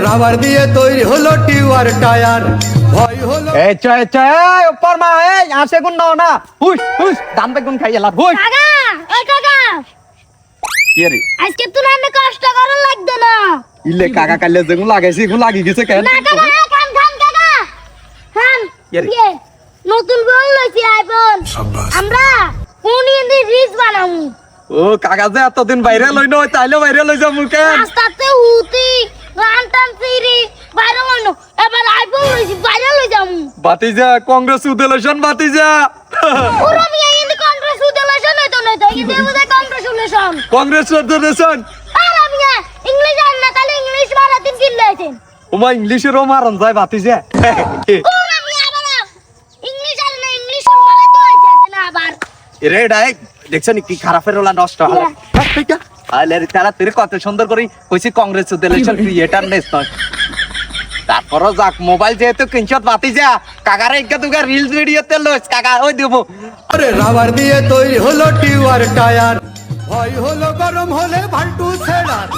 Rubber দিয়ে তৈরি হলো টিউয়ার টায়ার, ভয় হলো এই চয় চয় উপর মা এই আসে গুণ নাও না হুস হুস দাম বেগুন খাইয়া লাভ হুস কাকা ওই কাকা কি রে আজকে তো রান্না কষ্ট করা লাগবে না। ইলে কাকা কালে যেগুলো লাগাইছি এগুলো লাগি গেছে কেন না কাকা খান খান কাকা খান ইয়ারে। ইয়ে, নতুন ফোন লইছি আইফোন আমরা ফোন দিয়ে রিলস বানামু ও কাকা যে এতদিন বাইরে লই নয় তাইলে বাইরে লই যাবো কেন রাস্তাতে উতি গান টান সিরি বাইরে লইনো এবার আইফোন লইছি বাইরে লই যামু বাতিজা কংগ্রেস উদলেশন বাতিজা পুরো মিয়া ইন্দি কংগ্রেচুলেশন হইতো না তো ইন্দি বুঝাই কংগ্রেচুলেশন কংগ্রেস উদলেশন আর মিয়া ইংলিশ জান না তাহলে ইংলিশ মারাতিন কিল্লাইছেন ওমা ইংলিশেরও মারন যায় বাতিজা পুরো মিয়া বাবা ইংলিশ জান না ইংলিশ মারাতে হইছে না আবার রে ডাই দেখছনি কি খারাপের ওলা নষ্ট হলো আলে রে তারা তেরে কত সুন্দর করে কইছি কংগ্রেস উদলেশন ক্রিয়েটার নেস নয় তারপরও যাক মোবাইল যেহেতু কিনছত বাতিজা কাকারে একটা দুগা রিলস ভিডিওতে লইছ কাকা ওই দেবো রাবার দিয়ে তৈরি হলো টিউয়ার টায়ার, ভয় হলো গরম হলে ভাল্টু ছেড়ার।